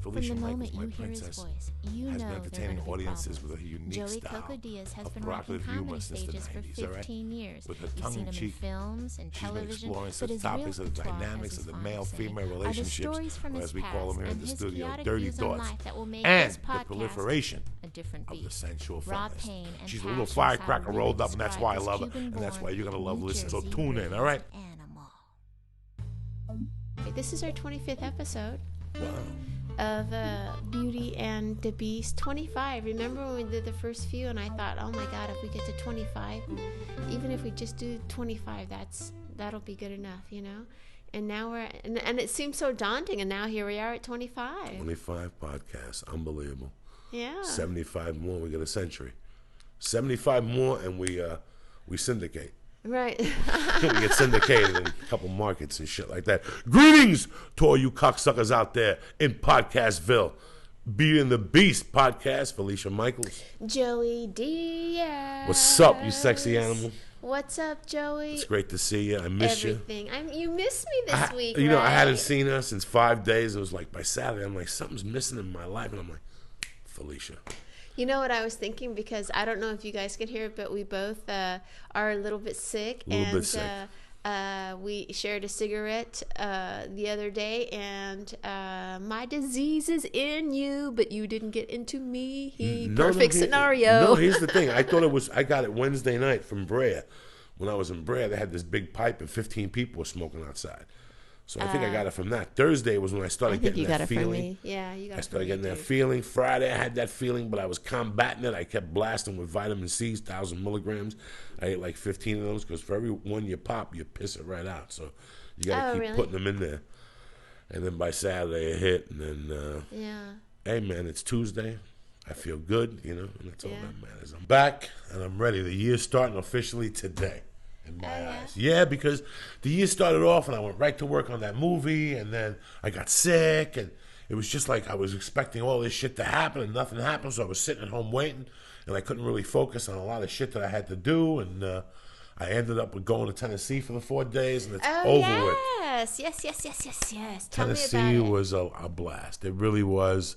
Felicia From the Michaels, moment my you hear his princess, voice, you has know been there are entertaining going to be audiences problems. with a unique Joey style Coco Diaz has of been rocking provocative humor comedy since the stages for 90s, all right? 15 years. With her You've seen him in tongue-in-cheek, films and she's been television, exploring but such his topics real of the patois, dynamics as of he's the fond of saying, male-female are the relationships, stories from or his as we call them past here in and the his studio, chaotic dirty views on thoughts, life that will make and this the podcast proliferation a different of the beast. sensual Raw feminist. pain and She's a little passion is how I firecracker really rolled up, and that's describe why I this love her, and that's why you're going to love New listening. So Jersey tune in, all right? Animal. This is our 25th episode Wow. of Beauty and the Beast 25. Remember when we did the first few and I thought, oh my god, if we get to 25, even if we just do 25, that'll be good enough, you know? And now and it seems so daunting, and now here we are at 25. 25 podcasts, unbelievable. Yeah. 75 more, we get a century. 75 more, and we syndicate. Right. We get syndicated in a couple markets and shit like that. Greetings to all you cocksuckers out there in Podcastville. Beauty and the Beast podcast, Felicia Michaels. Joey Diaz. What's up, you sexy animal? What's up, Joey? It's great to see you. I miss Everything. You missed me this week, You know, right? I hadn't seen her since 5 days. It was like by Saturday, I'm like, something's missing in my life. And I'm like, Felicia. You know what I was thinking? Because I don't know if you guys can hear it, but we both are a little bit sick. We shared a cigarette the other day, and my disease is in you, but you didn't get into me. Perfect scenario. No, here's the thing. I got it Wednesday night from Brea. When I was in Brea, they had this big pipe, and 15 people were smoking outside. So I think I got it from that. Thursday was when I started getting that feeling. From me. Yeah, you got it. I started getting that feeling. Friday, I had that feeling, but I was combating it. I kept blasting with vitamin C, 1,000 milligrams. I ate like 15 of those because for every one you pop, you piss it right out. So you got to keep putting them in there. And then by Saturday, it hit. And then, hey, man, it's Tuesday. I feel good, you know, and that's all that matters. I'm back, and I'm ready. The year's starting officially today. In my eyes. Yeah, because the year started off and I went right to work on that movie, and then I got sick, and it was just like I was expecting all this shit to happen and nothing happened, so I was sitting at home waiting, and I couldn't really focus on a lot of shit that I had to do, and I ended up with going to Tennessee for the 4 days, and it's over with. Yes. Tennessee was a blast. It really was.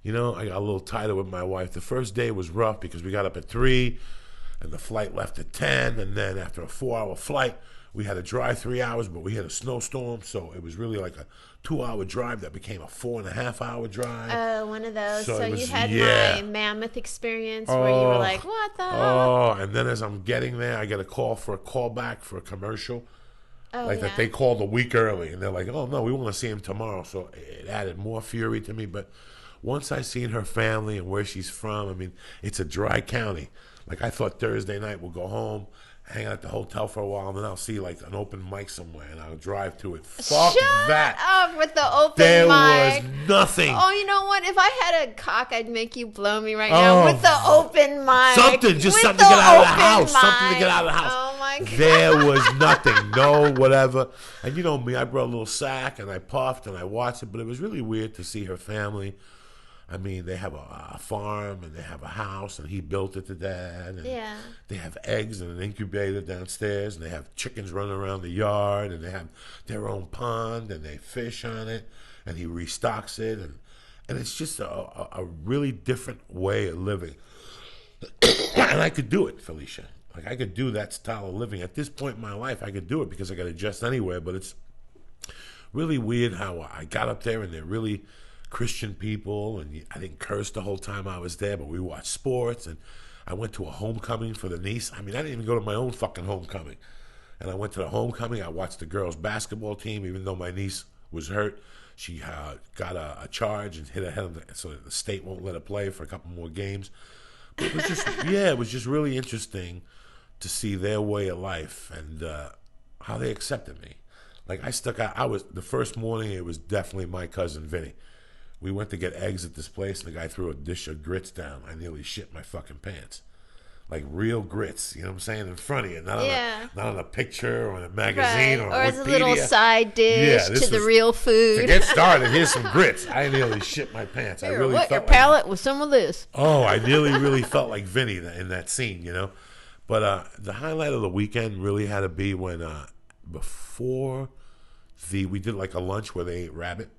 You know, I got a little tighter with my wife. The first day was rough because we got up at 3, and the flight left at 10, and then after a 4-hour flight, we had to drive 3 hours, but we had a snowstorm, so it was really like a 2-hour drive that became a 4.5-hour drive. Oh, one of those. So you had my mammoth experience where you were like, what the hell? And then as I'm getting there, I get a call for a callback for a commercial. That they called a week early, and they're like, oh, no, we want to see him tomorrow. So it added more fury to me, but once I seen her family and where she's from, I mean, it's a dry county. Like, I thought Thursday night we'll go home, hang out at the hotel for a while, and then I'll see, like, an open mic somewhere, and I'll drive to it. Fuck that. Shut up with the open there mic. Was nothing. Oh, you know what? If I had a cock, I'd make you blow me right now with the open mic. Something to get out of the house. Something to get out of the house. Oh, my God. There was nothing. No, whatever. And you know me, I brought a little sack, and I puffed, and I watched it, but it was really weird to see her family. I mean, they have a farm, and they have a house, and he built it to dad. And they have eggs in an incubator downstairs, and they have chickens running around the yard, and they have their own pond, and they fish on it, and he restocks it, and it's just a really different way of living. And I could do it, Felicia. Like, I could do that style of living. At this point in my life, I could do it because I could adjust anywhere, but it's really weird how I got up there, and they're really Christian people, and I didn't curse the whole time I was there, but we watched sports, and I went to a homecoming for the niece. I mean, I didn't even go to my own fucking homecoming. And I went to the homecoming. I watched the girls' basketball team, even though my niece was hurt. She got a charge and hit her head, so the state won't let her play for a couple more games. But it was just, it was just really interesting to see their way of life and how they accepted me. Like, I stuck out. The first morning, it was definitely my cousin Vinny. We went to get eggs at this place, and the guy threw a dish of grits down. I nearly shit my fucking pants. Like real grits, you know what I'm saying, in front of you. Not on a picture or in a magazine or as Wikipedia. A little side dish to the real food. To get started, here's some grits. I nearly shit my pants. Here, wet your palate with some of this. Oh, I really felt like Vinny in that scene, you know. But the highlight of the weekend really had to be when we did like a lunch where they ate rabbit.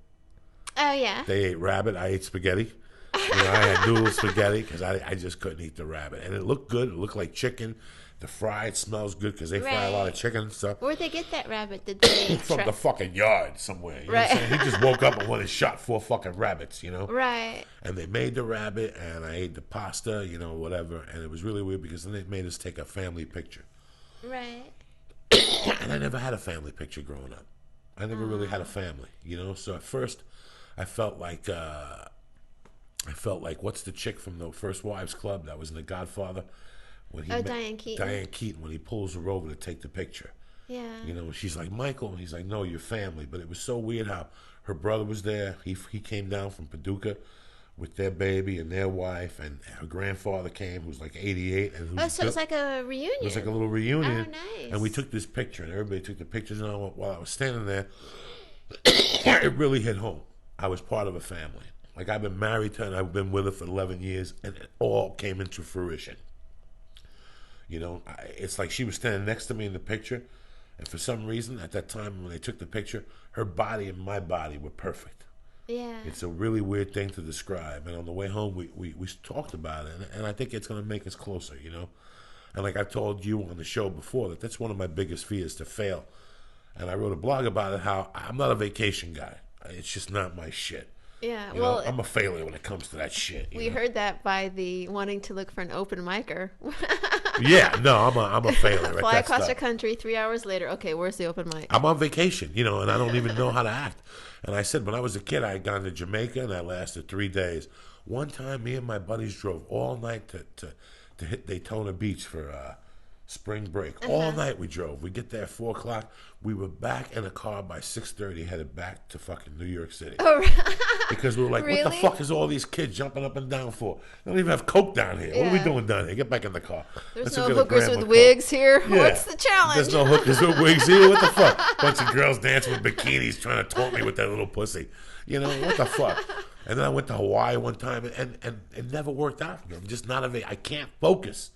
Oh, yeah. They ate rabbit. I ate spaghetti. You know, I had noodle spaghetti because I just couldn't eat the rabbit. And it looked good. It looked like chicken. The fried smells good because they fry a lot of chicken and stuff. Where'd they get that rabbit? Did they from the fucking yard somewhere. You know what I'm saying? He just woke up and went and shot 4 fucking rabbits, you know? Right. And they made the rabbit, and I ate the pasta, you know, whatever. And it was really weird because then they made us take a family picture. Right. And I never had a family picture growing up. I never really had a family, you know? So at first, I felt like what's the chick from the First Wives Club that was in The Godfather? When he Diane Keaton. Diane Keaton, when he pulls her over to take the picture. Yeah. You know, she's like, Michael. And he's like, no, your family. But it was so weird how her brother was there. He came down from Paducah with their baby and their wife. And her grandfather came, who was like 88. And so it's like a reunion. It was like a little reunion. Oh, nice. And we took this picture, and everybody took the pictures. And while I was standing there, it really hit home. I was part of a family. Like, I've been married to her, and I've been with her for 11 years. And it all came into fruition. You know, it's like she was standing next to me in the picture, and for some reason, at that time when they took the picture, her body and my body were perfect. Yeah. It's a really weird thing to describe, and on the way home, we talked about it, and I think it's going to make us closer, you know? And like I told you on the show before, that's one of my biggest fears, to fail. And I wrote a blog about it, how I'm not a vacation guy. It's just not my shit. Yeah, you know, I'm a failure when it comes to that shit. We heard that by the wanting to look for an open micer. Yeah, no, I'm a failure. Fly across the country, 3 hours later. Okay, where's the open mic? I'm on vacation, you know, and I don't even know how to act. And I said, when I was a kid, I had gone to Jamaica, and I lasted 3 days. One time, me and my buddies drove all night to hit Daytona Beach for spring break. All night we drove. We get there at 4 o'clock. We were back in a car by 6:30, headed back to fucking New York City. Oh, right. Because we were like, really? What the fuck is all these kids jumping up and down for? They don't even have Coke down here. What are we doing down here? Get back in the car. There's no hookers with wigs here. Yeah. What's the challenge? There's no hookers with wigs here. What the fuck? Bunch of girls dancing with bikinis trying to taunt me with that little pussy. You know, what the fuck? And then I went to Hawaii one time, and it never worked out for me. I'm just not I can't focus.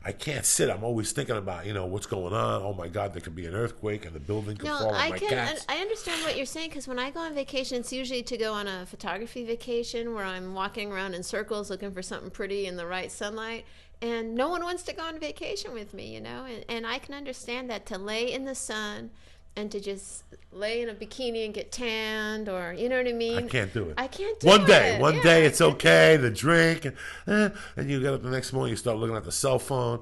I can't sit. I'm always thinking about, you know, what's going on. Oh, my God, there could be an earthquake and the building could fall on my cats. I understand what you're saying, because when I go on vacation, it's usually to go on a photography vacation where I'm walking around in circles looking for something pretty in the right sunlight. And no one wants to go on vacation with me, you know. And I can understand that, to lay in the sun and to just lay in a bikini and get tanned, or, you know what I mean? I can't do it. I can't do it. One day it's okay, the drink, and you get up the next morning, you start looking at the cell phone,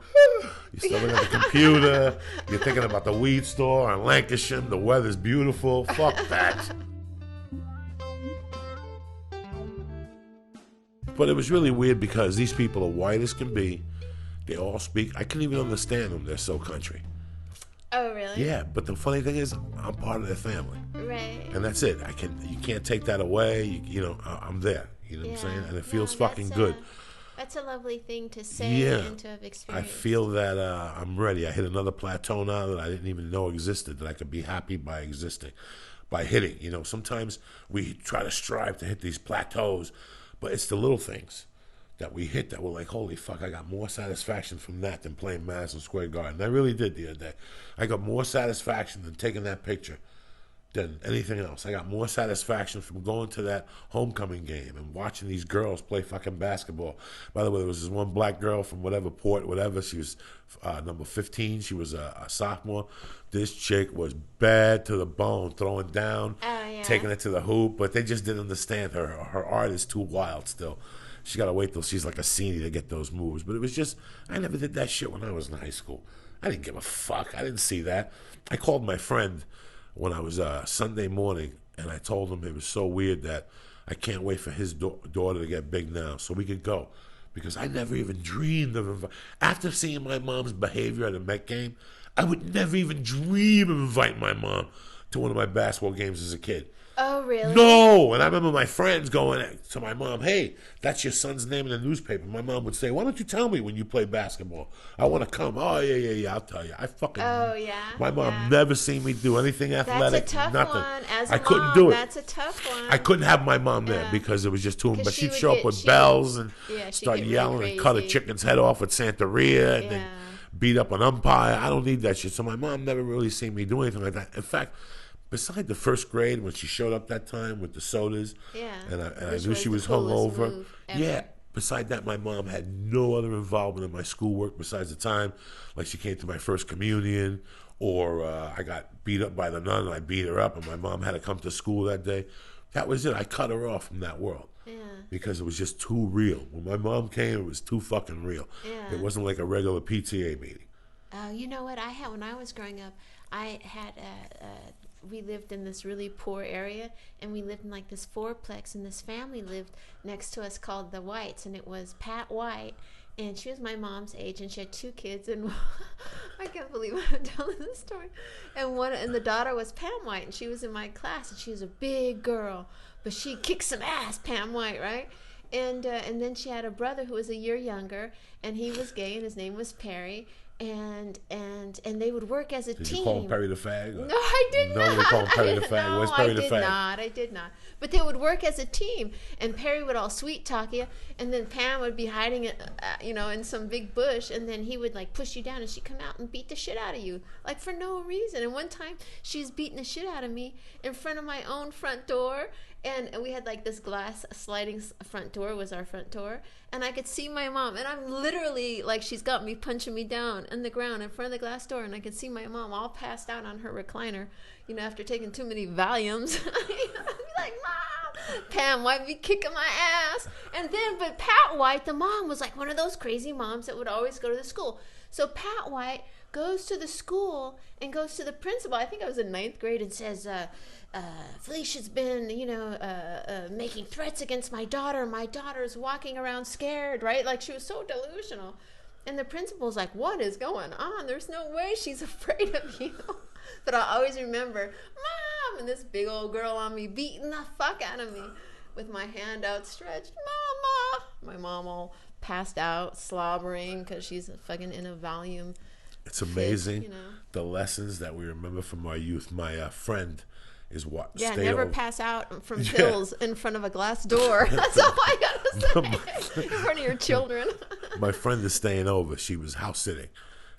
you start looking at the computer, you're thinking about the weed store on Lancashire, the weather's beautiful, fuck that. But it was really weird because these people are white as can be, they all speak, I couldn't even understand them, they're so country. Oh, really? Yeah, but the funny thing is, I'm part of their family. Right. And that's it. You can't take that away. You know, I'm there. You know what I'm saying? And it feels fucking good. That's a lovely thing to say and to have experienced. I feel that I'm ready. I hit another plateau now that I didn't even know existed, that I could be happy by existing, by hitting. You know, sometimes we try to strive to hit these plateaus, but it's the little things that we hit that we're like, holy fuck, I got more satisfaction from that than playing Madison Square Garden. I really did the other day. I got more satisfaction than taking that picture than anything else. I got more satisfaction from going to that homecoming game and watching these girls play fucking basketball. By the way, there was this one black girl from whatever port, whatever. She was number 15. She was a sophomore. This chick was bad to the bone, throwing down, taking it to the hoop, but they just didn't understand her. Her art is too wild still. She got to wait till she's like a senior to get those moves. But it was just, I never did that shit when I was in high school. I didn't give a fuck. I didn't see that. I called my friend when I was Sunday morning, and I told him it was so weird that I can't wait for his daughter to get big now so we could go. Because I never even dreamed of after seeing my mom's behavior at a Met game, I would never even dream of inviting my mom to one of my basketball games as a kid. Oh, really? No. And I remember my friends going to my mom, hey, that's your son's name in the newspaper. My mom would say, why don't you tell me when you play basketball? I want to come. Oh, yeah, I'll tell you. Oh, yeah. My mom never seen me do anything athletic. That's a tough nothing. one. As a I couldn't mom, do it. That's a tough one. I couldn't have my mom there because it was just too much. But she'd show up with bells and start yelling really and cut a chicken's head off with Santeria and then beat up an umpire. I don't need that shit. So my mom never really seen me do anything like that. In fact, beside the first grade when she showed up that time with the sodas, Yeah. and I Which knew was she the was coolest hungover. move ever. Yeah. Beside that, my mom had no other involvement in my schoolwork besides the time, like she came to my first communion, or I got beat up by the nun and I beat her up, and my mom had to come to school that day. That was it. I cut her off from that world. Yeah. Because it was just too real. When my mom came, it was too fucking real. Yeah. It wasn't like a regular PTA meeting. You know what? When I was growing up, I had we lived in this really poor area, and we lived in like this fourplex, and this family lived next to us called the Whites, and it was Pat White, and she was my mom's age, and she had 2 kids, and I can't believe I'm telling this story. And the daughter was Pam White, and she was in my class, and she was a big girl, but she kicked some ass, Pam White, right? And then she had a brother who was a year younger, and he was gay, and his name was Perry. And they would work as a team. Did you call him Perry the Fag? No, I did not. No, we call him Perry the Fag. No, Where's Perry the Fag? I did not. But they would work as a team, and Perry would all sweet talk you, and then Pam would be hiding, in some big bush, and then he would like push you down, and she'd come out and beat the shit out of you, like for no reason. And one time, she was beating the shit out of me in front of my own front door. And we had like this glass sliding front door was our front door. And I could see my mom. And I'm literally like, she's got me punching me down on the ground in front of the glass door. And I could see my mom all passed out on her recliner, after taking too many Valiums. I'd be like, Mom, Pam White be kicking my ass. But Pat White, the mom, was like one of those crazy moms that would always go to the school. So Pat White goes to the school and goes to the principal. I think I was in 9th grade, and says, Felicia's been, making threats against my daughter. My daughter's walking around scared, right? Like, she was so delusional. And the principal's like, what is going on? There's no way she's afraid of you. But I always remember, Mom, and this big old girl on me beating the fuck out of me with my hand outstretched. Mama! My mom all passed out, slobbering, because she's fucking in a Valium. It's amazing, the lessons that we remember from our youth. My friend is what? Yeah, never pass out from pills in front of a glass door. That's all I gotta say. In front of your children. My friend is staying over. She was house sitting.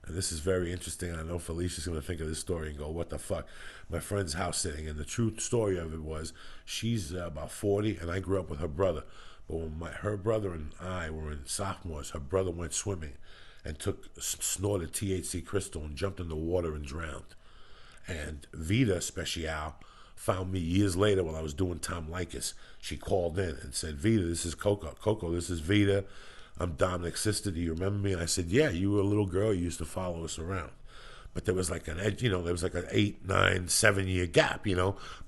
And this is very interesting. I know Felicia's going to think of this story and go, what the fuck? My friend's house sitting. And the true story of it was, she's about 40, and I grew up with her brother. But when her brother and I were in sophomores, her brother went swimming and snorted THC crystal and jumped in the water and drowned. And Vida Special found me years later when I was doing Tom Likas. She called in and said, Vida, this is Coco. Coco, this is Vida. I'm Dominic's sister. Do you remember me? And I said, yeah, you were a little girl. You used to follow us around. But there was like an 8, 9, 7 year gap,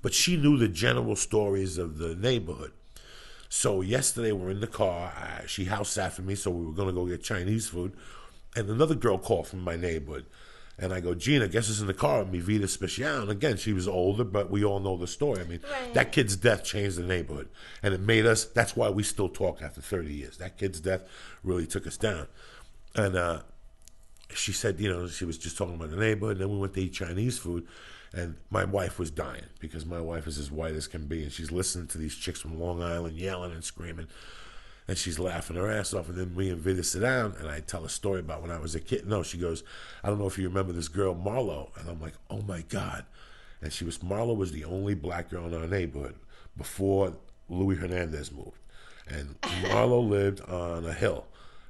But she knew the general stories of the neighborhood. So yesterday we're in the car. She house sat for me, so we were going to go get Chinese food. And another girl called from my neighborhood. And I go, Gina, guess who's in the car with me, Vida Special. And again, she was older, but we all know the story. I mean, That kid's death changed the neighborhood. And it made us, that's why we still talk after 30 years. That kid's death really took us down. And she said, she was just talking about the neighborhood. And then we went to eat Chinese food. And my wife was dying because my wife is as white as can be. And she's listening to these chicks from Long Island yelling and screaming. And she's laughing her ass off. And then me and Vida sit down, and I tell a story about when I was a kid. No, she goes, I don't know if you remember this girl, Marlo. And I'm like, oh, my God. And Marlo was the only black girl in our neighborhood before Louis Hernandez moved. And Marlo lived on a hill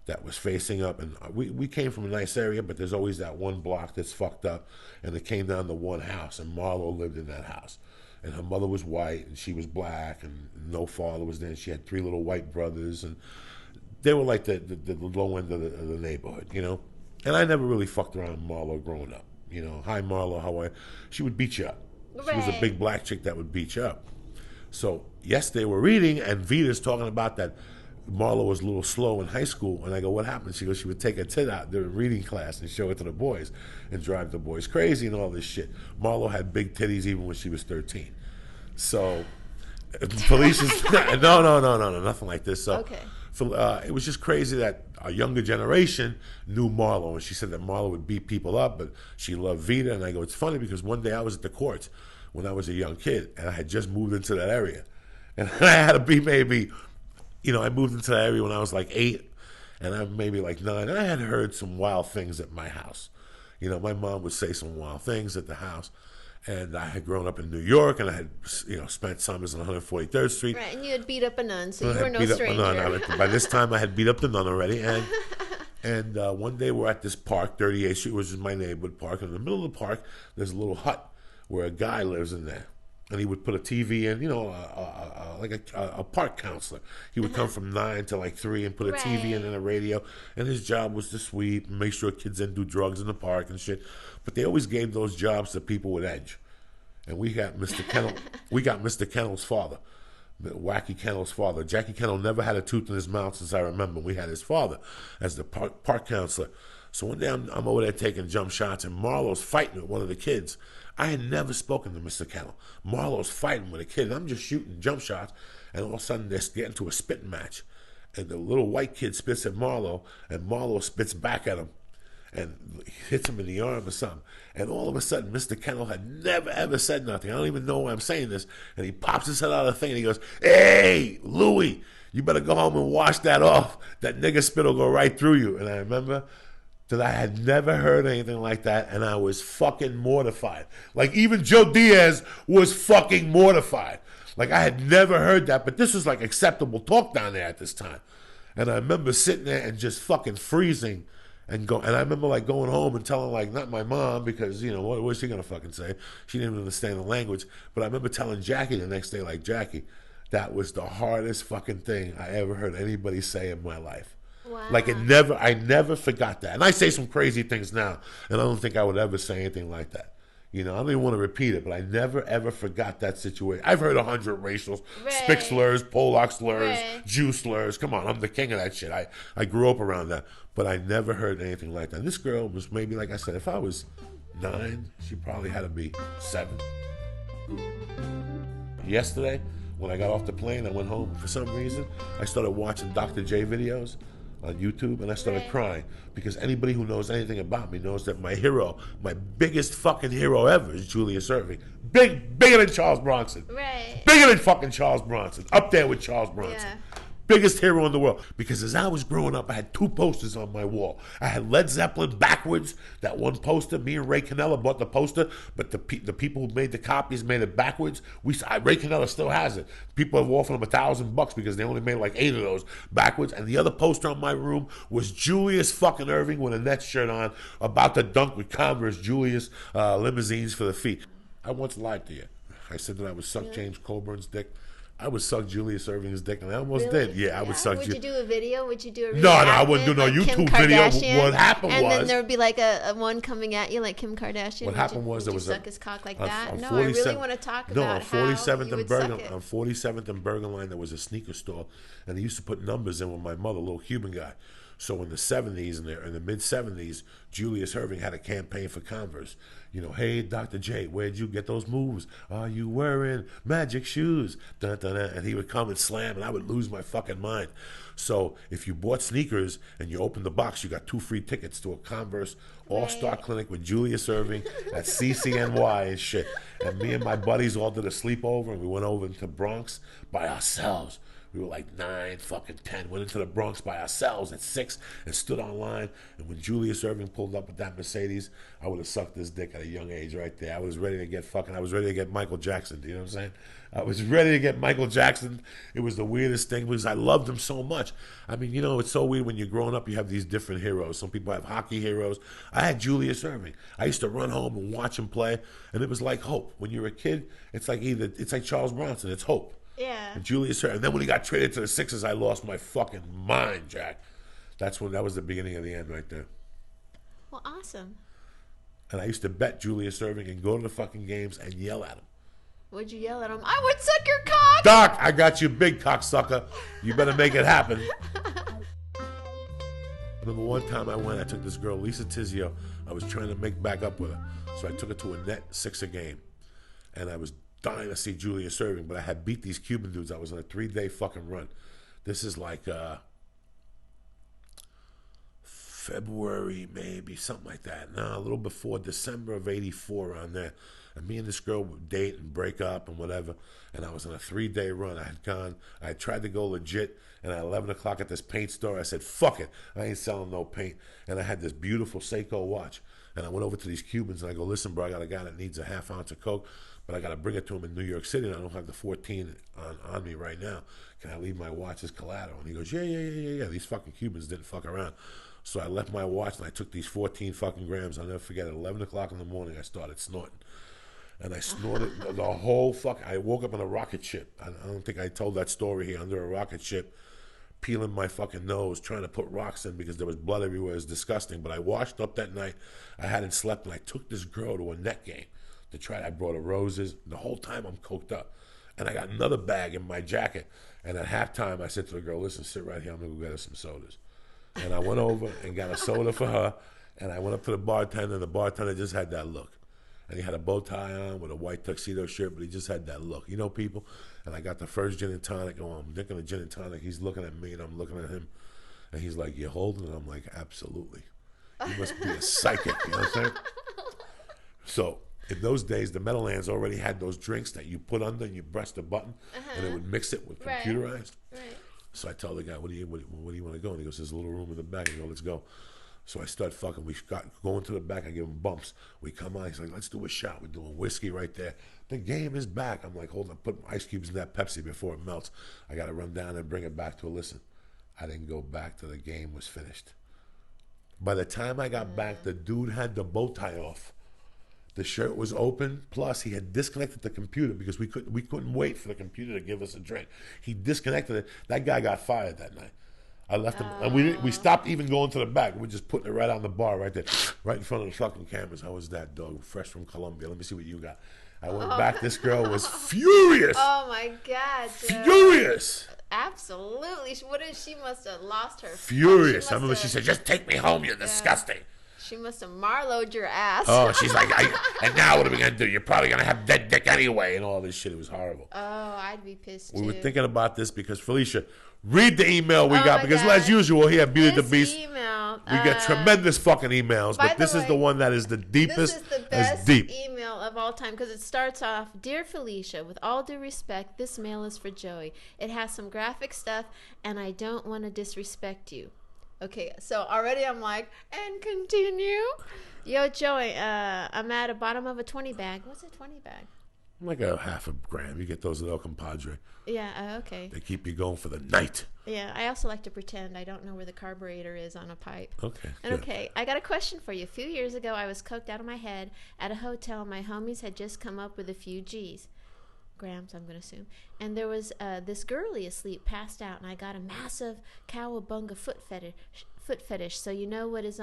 that was facing up. And we came from a nice area, but there's always that one block that's fucked up. And it came down to one house, and Marlo lived in that house. And her mother was white, and she was black, and no father was there. And she had 3 little white brothers, and they were like the low end of the neighborhood, And I never really fucked around with Marlo growing up. Hi, Marlo, how are you? She would beat you up. She was a big black chick that would beat you up. So yesterday we're reading, and Vita's talking about that Marlo was a little slow in high school, and I go, what happened? She goes, she would take a tit out during reading class and show it to the boys and drive the boys crazy and all this shit. Marlo had big titties even when she was 13. So, Felicia's, no, nothing like this. So, okay. It was just crazy that a younger generation knew Marlo, and she said that Marlo would beat people up, but she loved Vida. And I go, it's funny because one day I was at the courts when I was a young kid, and I had just moved into that area. And I had to be maybe... I moved into that area when I was like 8, and I'm maybe like 9. And I had heard some wild things at my house. My mom would say some wild things at the house. And I had grown up in New York, and I had, spent summers on 143rd Street. Right, and you had beat up a nun, so you were no stranger. By this time, I had beat up the nun already. And one day we're at this park, 38th Street, which is my neighborhood park. And in the middle of the park, there's a little hut where a guy lives in there. And he would put a TV in, like a park counselor. He would come from 9 to like 3 and put a TV in and a radio. And his job was to sweep and make sure kids didn't do drugs in the park and shit. But they always gave those jobs to people with edge. And we got Mr. Kennel. We got Mr. Kennel's father, Wacky Kennel's father. Jackie Kennel never had a tooth in his mouth since I remember. We had his father as the park counselor. So one day I'm over there taking jump shots, and Marlo's fighting with one of the kids. I had never spoken to Mr. Kennel. Marlo's fighting with a kid, and I'm just shooting jump shots, and all of a sudden they're getting into a spitting match. And the little white kid spits at Marlo, and Marlo spits back at him and hits him in the arm or something. And all of a sudden, Mr. Kennel had never, ever said nothing. I don't even know why I'm saying this. And he pops his head out of the thing, and he goes, "Hey, Louie, you better go home and wash that off. That nigga spit will go right through you." And I remember that I had never heard anything like that, and I was fucking mortified. Like, even Joe Diaz was fucking mortified. Like, I had never heard that, but this was like acceptable talk down there at this time. And I remember sitting there and just fucking freezing and I remember like going home and telling, like, not my mom, because, what was she gonna fucking say? She didn't even understand the language. But I remember telling Jackie the next day, like, Jackie, that was the hardest fucking thing I ever heard anybody say in my life. Wow. Like, I never forgot that. And I say some crazy things now, and I don't think I would ever say anything like that. I don't even want to repeat it, but I never, ever forgot that situation. I've heard 100 racial, spick slurs, Polak slurs, Jew slurs. Come on, I'm the king of that shit. I grew up around that, but I never heard anything like that. And this girl was maybe, like I said, if I was 9, she probably had to be 7. Yesterday, when I got off the plane, I went home. For some reason, I started watching Dr. J videos on YouTube, and I started crying, because anybody who knows anything about me knows that my hero, my biggest fucking hero ever, is Julius Erving. Bigger than Charles Bronson. Right. Bigger than fucking Charles Bronson. Up there with Charles Bronson. Yeah. Biggest hero in the world. Because as I was growing up, I had 2 posters on my wall. I had Led Zeppelin backwards, that one poster. Me and Ray Canella bought the poster, but the people who made the copies made it backwards. Ray Canella still has it. People have offered him $1,000 because they only made like 8 of those backwards. And the other poster on my room was Julius fucking Erving with a Nets shirt on, about to dunk with Converse Julius limousines for the feet. I once lied to you. I said that I would suck James Colburn's dick. I would suck Julius Erving's dick, and I almost did. Yeah, I would suck. Would you do a video? Would you do a No, I wouldn't do no YouTube video. What happened was, and then there would be like a one coming at you, like Kim Kardashian. What happened was there was suck his cock like that. No, I really want to talk about how you would suck it. On 47th and Bergen Line, there was a sneaker store, and they used to put numbers in with my mother, a little Cuban guy. So in the 70s, in the mid 70s, Julius Erving had a campaign for Converse. Hey, Dr. J, where'd you get those moves? Are you wearing magic shoes? Dun, dun, dun. And he would come and slam, and I would lose my fucking mind. So if you bought sneakers and you opened the box, you got 2 free tickets to a Converse All-Star Clinic with Julius Erving at CCNY and shit. And me and my buddies all did a sleepover, and we went over into Bronx by ourselves. We were like 9, fucking 10. Went into the Bronx by ourselves at 6 and stood online. And when Julius Erving pulled up with that Mercedes, I would have sucked his dick at a young age right there. I was ready to get Michael Jackson. Do you know what I'm saying? I was ready to get Michael Jackson. It was the weirdest thing because I loved him so much. I mean, it's so weird when you're growing up, you have these different heroes. Some people have hockey heroes. I had Julius Erving. I used to run home and watch him play, and it was like hope. When you're a kid, it's like Charles Bronson. It's hope. Yeah. And Julius Erving. And then when he got traded to the Sixers, I lost my fucking mind, Jack. That was the beginning of the end right there. Well, awesome. And I used to bet Julius Erving and go to the fucking games and yell at him. What'd you yell at him? I would suck your cock! Doc, I got you big cocksucker. You better make it happen. Remember one time I took this girl, Lisa Tizio. I was trying to make back up with her. So I took her to a net 6 a game. And I was dying to see Julius Erving, but I had beat these Cuban dudes. I was on a 3-day fucking run. This is like February, maybe, something like that. No, a little before December of 84 around there. And me and this girl would date and break up and whatever. And I was on a 3-day run. I tried to go legit. And at 11 o'clock at this paint store, I said, fuck it. I ain't selling no paint. And I had this beautiful Seiko watch. And I went over to these Cubans and I go, listen, bro, I got a guy that needs a half ounce of coke, but I got to bring it to him in New York City, and I don't have the 14 on me right now. Can I leave my watch as collateral? And he goes, yeah. These fucking Cubans didn't fuck around. So I left my watch and I took these 14 fucking grams. I'll never forget it. 11 o'clock in the morning, I started snorting. And I snorted the whole I woke up on a rocket ship. I don't think I told that story here. Under a rocket ship, peeling my fucking nose, trying to put rocks in because there was blood everywhere. It was disgusting. But I washed up that night. I hadn't slept, and I took this girl to a net game to try. I brought her roses. The whole time I'm coked up. And I got another bag in my jacket. And at halftime, I said to the girl, listen, sit right here. I'm going to go get her some sodas. And I went over and got a soda for her. And I went up to the bartender, and the bartender just had that look. And he had a bow tie on with a white tuxedo shirt, but he just had that look. You know, people? And I got the first gin and tonic. Oh, I'm drinking a gin and tonic. He's looking at me, and I'm looking at him. And he's like, you holding it? I'm like, absolutely. You must be a psychic. You know what I'm saying? So in those days, the Meadowlands already had those drinks that you put under and you press the button, and it would mix it with computerized. Right. So I tell the guy, where do you want to go? And he goes, there's a little room in the back. I go, let's go. So I start fucking. We got going to the back. I give him bumps. We come on. He's like, let's do a shot. We're doing whiskey right there. The game is back. I'm like, hold on. Put ice cubes in that Pepsi before it melts. I got to run down and bring it back to a listen. I didn't go back till the game was finished. By the time I got back, the dude had the bow tie off. The shirt was open. Plus, he had disconnected the computer because we couldn't wait for the computer to give us a drink. He disconnected it. That guy got fired that night. I left him, and we stopped even going to the back. We're just putting it right on the bar right there, right in front of the fucking cameras. How was that, dog? Fresh from Colombia. Let me see what you got. I went back. This girl was furious. Oh, my God. Dude. Furious. Absolutely. She must have lost her. Furious. I remember she said, just take me home. You're disgusting. She must have Marlo'd your ass. Oh, she's like, and now what are we going to do? You're probably going to have dead dick anyway, and all this shit. It was horrible. Oh, I'd be pissed, too. We were thinking about this because, Felicia, read the email we got, because as usual here at Beauty and the Beast, email, we get tremendous fucking emails, but this is the one that is the deepest. This is the best email of all time because it starts off, Dear Felicia, with all due respect, this mail is for Joey. It has some graphic stuff, and I don't want to disrespect you. Okay, so already I'm like, and continue. Yo, Joey, I'm at the bottom of a 20 bag. What's a 20 bag? Like a half a gram. You get those at El Compadre. Yeah, okay. They keep you going for the night. Yeah, I also like to pretend I don't know where the carburetor is on a pipe. Okay. And okay, I got a question for you. A few years ago, I was coked out of my head at a hotel. My homies had just come up with a few G's. Grams, I'm going to assume. And there was this girlie asleep, passed out, and I got a massive cowabunga foot fetish. So you know it is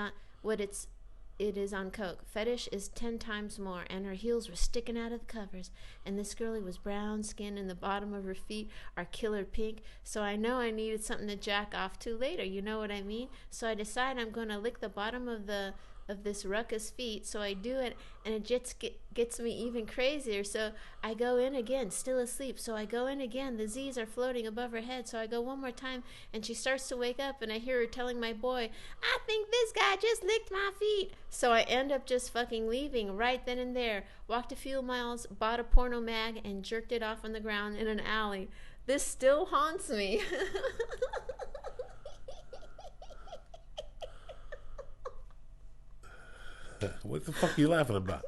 on coke. Fetish is 10 times more, and her heels were sticking out of the covers. And this girlie was brown skinned, and the bottom of her feet are killer pink. So I know I needed something to jack off to later. You know what I mean? So I decide I'm going to lick the bottom of this ruckus feet. So I do it, and it just gets me even crazier. So I go in again, still asleep. So I go in again. The Z's are floating above her head. So I go one more time, and she starts to wake up, and I hear her telling my boy, I think this guy just licked my feet. So I end up just fucking leaving right then and there. Walked a few miles, bought a porno mag, and jerked it off on the ground in an alley. This still haunts me. What the fuck are you laughing about?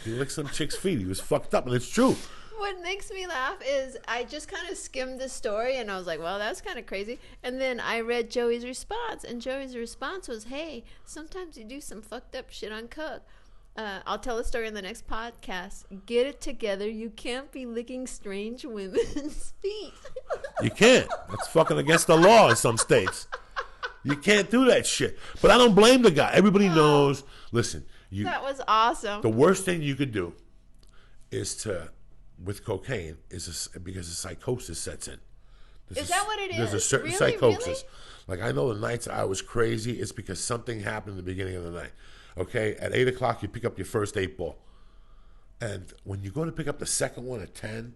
He licked some chick's feet. He was fucked up, and it's true. What makes me laugh is I just kind of skimmed the story, and I was like, well, that's kind of crazy. And then I read Joey's response, and Joey's response was, hey, sometimes you do some fucked up shit on coke. I'll tell the story in the next podcast. Get it together. You can't be licking strange women's feet. You can't. That's fucking against the law in some states. You can't do that shit. But I don't blame the guy. Everybody knows. Listen. That was awesome. The worst thing you could do is with cocaine, because the psychosis sets in. Is that what it is? There's a certain psychosis. Really? Like, I know the nights I was crazy, it's because something happened in the beginning of the night. Okay? At 8 o'clock, you pick up your first 8 ball. And when you go to pick up the second one at 10,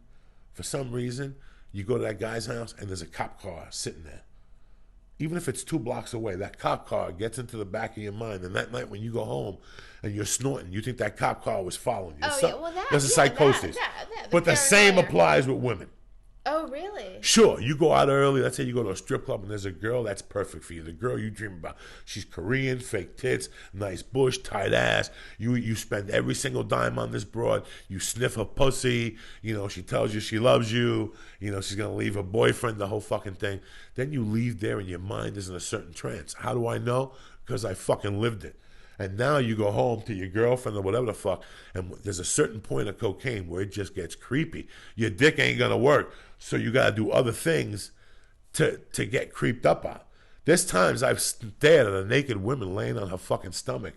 for some reason, you go to that guy's house, and there's a cop car sitting there. Even if it's 2 blocks away, that cop car gets into the back of your mind. And that night when you go home and you're snorting, you think that cop car was following you. Oh, yeah. Well, there's a psychosis. But the same applies with women. Oh, really? Sure, you go out early. Let's say you go to a strip club and there's a girl that's perfect for you. The girl you dream about. She's Korean, fake tits, nice bush, tight ass. You spend every single dime on this broad. You sniff her pussy. You know, she tells you she loves you. You know, she's going to leave her boyfriend, the whole fucking thing. Then you leave there and your mind is in a certain trance. How do I know? Because I fucking lived it. And now you go home to your girlfriend or whatever the fuck, and there's a certain point of cocaine where it just gets creepy. Your dick ain't gonna work, so you gotta do other things to get creeped up on. There's times I've stared at a naked woman laying on her fucking stomach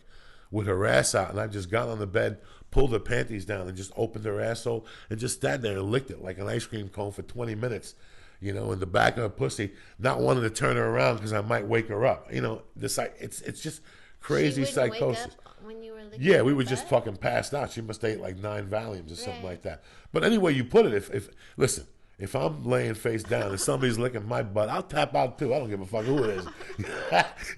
with her ass out, and I've just gotten on the bed, pulled her panties down, and just opened her asshole and just stand there and licked it like an ice cream cone for 20 minutes. You know, in the back of her pussy, not wanting to turn her around because I might wake her up. You know, it's just crazy psychosis. Wake up when you were yeah, we were just fucking passed out. She must have ate like 9 Valiums or something like that. But anyway, you put it, listen, if I'm laying face down and somebody's licking my butt, I'll tap out too. I don't give a fuck who it is.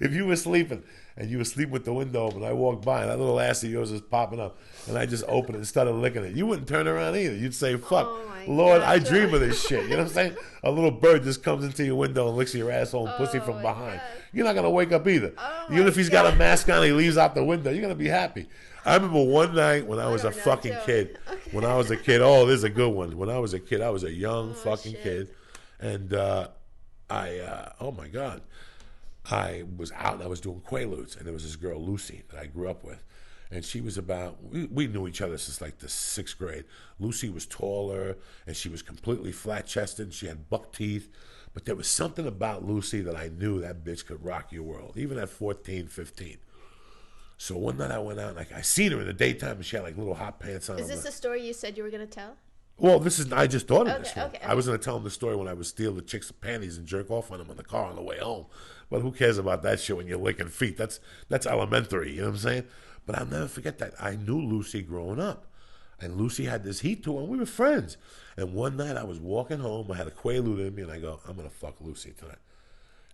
If you were sleeping and you were sleeping with the window open, I walked by and that little ass of yours is popping up, and I just opened it and started licking it, you wouldn't turn around either. You'd say, fuck, Lord, God, I dream of this shit. You know what I'm saying? A little bird just comes into your window and licks your asshole and pussy from behind. God. You're not going to wake up either. Even if he's got a mask on and he leaves out the window, you're going to be happy. I remember one night when I was a fucking kid. Okay. When I was a kid, oh, this is a good one. When I was a kid, I was a young fucking kid. And oh my God. I was out and I was doing Quaaludes. And there was this girl, Lucy, that I grew up with. And she was we knew each other since like the 6th grade. Lucy was taller and she was completely flat-chested and she had buck teeth. But there was something about Lucy that I knew that bitch could rock your world, even at 14, 15. So one night I went out and I seen her in the daytime and she had like little hot pants on. Is this the story you said you were going to tell? Well, I just thought of this one. Okay. I was going to tell them the story when I would steal the chicks' panties and jerk off on them in the car on the way home. But who cares about that shit when you're licking feet? That's elementary, you know what I'm saying? But I'll never forget that. I knew Lucy growing up. And Lucy had this heat to her, and we were friends. And one night I was walking home. I had a Quaalude in me, and I go, I'm going to fuck Lucy tonight.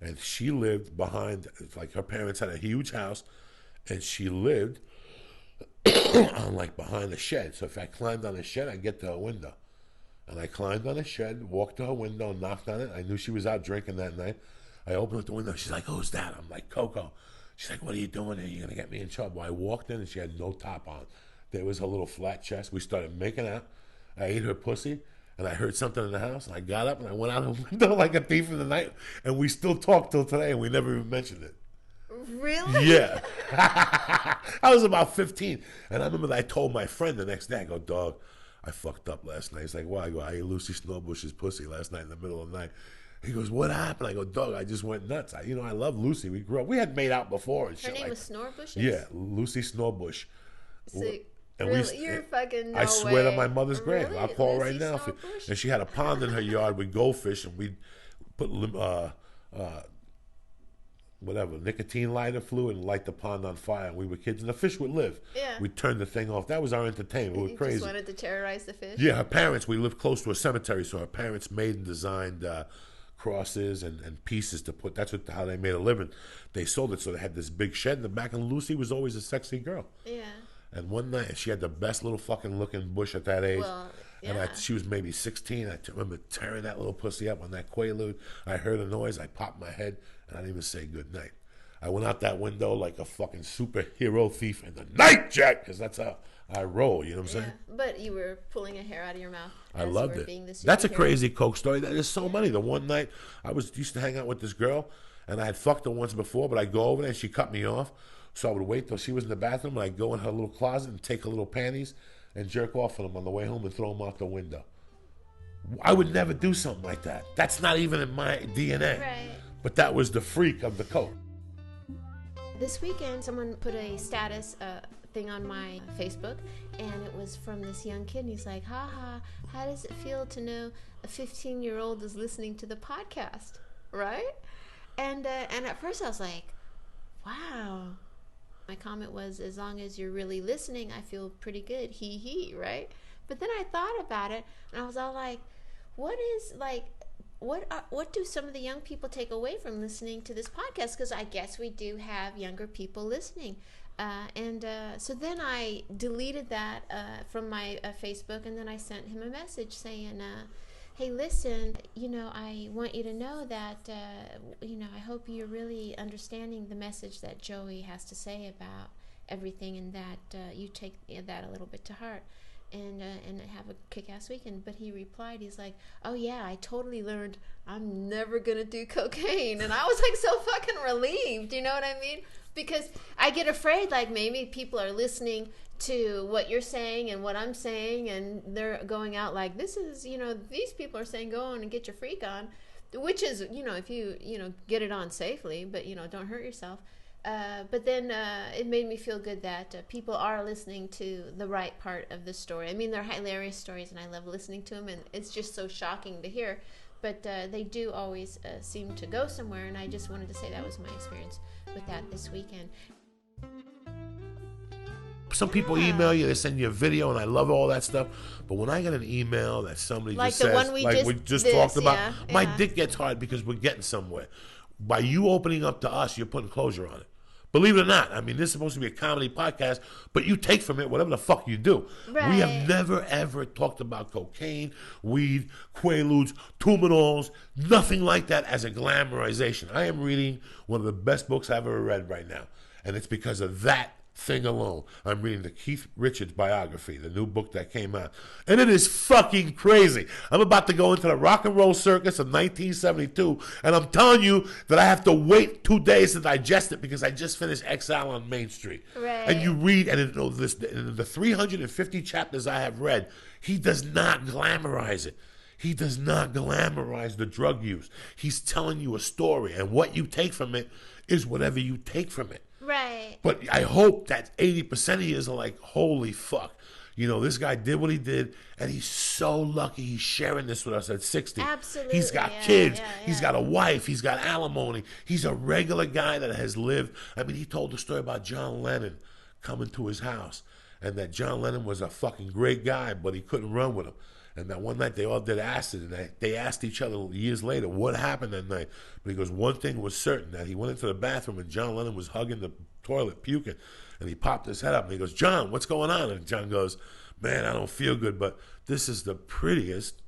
And she lived behind, like her parents had a huge house, and she lived on like behind the shed. So if I climbed on the shed, I'd get to her window. And I climbed on the shed, walked to her window, knocked on it. I knew she was out drinking that night. I opened up the window. She's like, who's that? I'm like, Coco. She's like, what are you doing here? You're going to get me in trouble. I walked in and she had no top on. There was her little flat chest. We started making out. I ate her pussy and I heard something in the house and I got up and I went out the window like a thief in the night, and we still talk till today and we never even mentioned it. Really? Yeah. I was about 15 and I remember that I told my friend the next day, I go, dog, I fucked up last night. He's like, why? I go, I ate Lucy Snowbush's pussy last night in the middle of the night. He goes, what happened? I go, dog, I just went nuts. I love Lucy. We grew up. We had made out before and shit. Her name was Snorbush? Yeah, Lucy Snowbush. Sick. And really? You're fucking no I swear way. to my mother's grave. Really? I'll call Lucy right now. Snowbush? And she had a pond in her yard with goldfish, and we'd put nicotine lighter fluid and light the pond on fire. And we were kids, and the fish would live. Yeah. We'd turn the thing off. That was our entertainment. We were crazy. You just wanted to terrorize the fish? Yeah, her parents, we lived close to a cemetery, so her parents made and designed crosses and pieces to put. That's how they made a living. They sold it, so they had this big shed in the back, and Lucy was always a sexy girl. Yeah. And one night, she had the best little fucking looking bush at that age. Well, yeah. And she was maybe 16. I remember tearing that little pussy up on that Quaalude. I heard a noise. I popped my head, and I didn't even say good night. I went out that window like a fucking superhero thief in the night, Jack, because that's how I roll, you know what I'm saying? But you were pulling a hair out of your mouth. I loved it. That's a crazy Coke story. There's so many. The one night I used to hang out with this girl, and I had fucked her once before, but I'd go over there and she cut me off. So I would wait till she was in the bathroom, and I'd go in her little closet and take her little panties and jerk off on them on the way home and throw them out the window. I would never do something like that. That's not even in my DNA. Right. But that was the freak of the Coke. This weekend, someone put a status thing on my Facebook, and it was from this young kid, and he's like, haha, how does it feel to know a 15-year-old is listening to the podcast, right? And at first I was like, wow. My comment was, as long as you're really listening, I feel pretty good, hee, right? But then I thought about it, and I was all like, what do some of the young people take away from listening to this podcast? Because I guess we do have younger people listening. So then I deleted that from my Facebook, and then I sent him a message saying, hey, listen, I want you to know that, I hope you're really understanding the message that Joey has to say about everything, and that you take that a little bit to heart, and have a kick-ass weekend. But he replied, he's like, oh yeah, I totally learned I'm never gonna do cocaine. And I was like so fucking relieved, you know what I mean? Because I get afraid, like, maybe people are listening to what you're saying and what I'm saying, and they're going out like, this is, these people are saying go on and get your freak on, which is, if you, get it on safely, but, don't hurt yourself. But then it made me feel good that people are listening to the right part of the story. I mean, they're hilarious stories, and I love listening to them, and it's just so shocking to hear. But they do always seem to go somewhere, and I just wanted to say that was my experience with that this weekend. Some people email you, they send you a video, and I love all that stuff. But when I get an email that somebody like just the says, one we just talked about, my dick gets hard because we're getting somewhere. By you opening up to us, you're putting closure on it. Believe it or not, I mean, this is supposed to be a comedy podcast, but you take from it whatever the fuck you do. Right. We have never, ever talked about cocaine, weed, Quaaludes, Tumenols, nothing like that as a glamorization. I am reading one of the best books I've ever read right now, and it's because of that thing alone. I'm reading the Keith Richards biography, the new book that came out, and it is fucking crazy. I'm about to go into the rock and roll circus of 1972, and I'm telling you that I have to wait 2 days to digest it because I just finished Exile on Main Street. Right. And you read, and in the 350 chapters I have read, he does not glamorize it. He does not glamorize the drug use. He's telling you a story, and what you take from it is whatever you take from it. Right. But I hope that 80% of you are like, holy fuck. This guy did what he did, and he's so lucky he's sharing this with us at 60. Absolutely. He's got kids. He's got a wife. He's got alimony. He's a regular guy that has lived. I mean, he told the story about John Lennon coming to his house, and that John Lennon was a fucking great guy, but he couldn't run with him. And that one night they all did acid, and they asked each other years later what happened that night. But he goes, one thing was certain, that he went into the bathroom and John Lennon was hugging the toilet, puking, and he popped his head up and he goes, John, what's going on? And John goes, man, I don't feel good, but this is the prettiest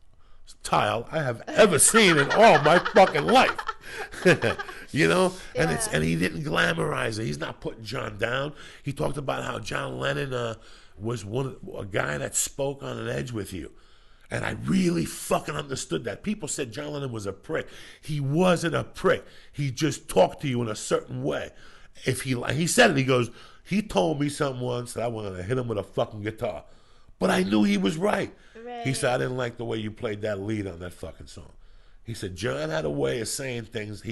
tile I have ever seen in all my fucking life. Yeah. And he didn't glamorize it. He's not putting John down. He talked about how John Lennon was a guy that spoke on an edge with you. And I really fucking understood that. People said John Lennon was a prick. He wasn't a prick. He just talked to you in a certain way. He said it, he goes, he told me something once that I wanted to hit him with a fucking guitar. But I knew he was right. He said, I didn't like the way you played that lead on that fucking song. He said, John had a way of saying things.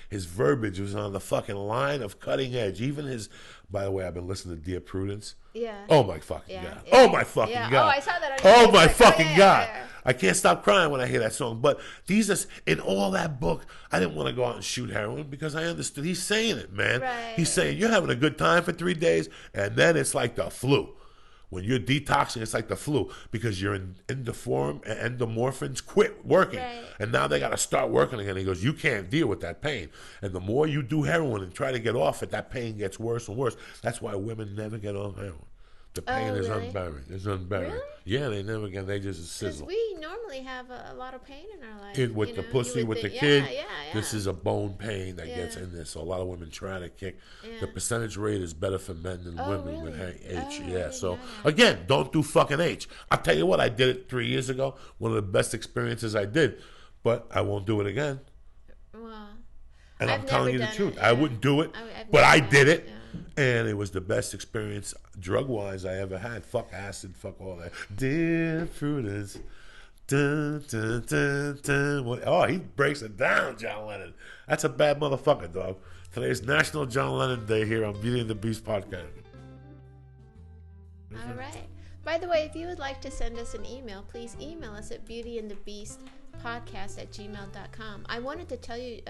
His verbiage was on the fucking line of cutting edge. Even by the way, I've been listening to Dear Prudence. Yeah. Oh my fucking God. Yeah. Oh my fucking God. Oh, I saw that on Oh my fucking God. Yeah. I can't stop crying when I hear that song. But in all that book, I didn't want to go out and shoot heroin because I understood. He's saying it, man. Right. He's saying you're having a good time for 3 days, and then it's like the flu. When you're detoxing, it's like the flu because you're in endomorphins quit working. Right. And now they got to start working again. He goes, you can't deal with that pain. And the more you do heroin and try to get off it, that pain gets worse and worse. That's why women never get on heroin. The pain is really? unbearable. It's unbearable. Really? Yeah, they never get. They just Because sizzle. we normally have a lot of pain in our life. With the pussy, with the kid, this is a bone pain that gets in there. So a lot of women try to kick. Yeah. The percentage rate is better for men than women with H. Oh, I Yeah. didn't So know that. again, don't do fucking H. I'll tell you what, I did it 3 years ago. One of the best experiences I did, but I won't do it again. Well, And I'm I've telling you never the done truth. it, I yeah. wouldn't do it, I've but never I done did it, it. yeah. And it was the best experience, drug-wise, I ever had. Fuck acid, fuck all that. Dear Prudence. Dun, dun, dun, dun. Oh, he breaks it down, John Lennon. That's a bad motherfucker, dog. Today's National John Lennon Day here on Beauty and the Beast podcast. All right. By the way, if you would like to send us an email, please email us at beautyandthebeastpodcast@gmail.com. I wanted to tell you,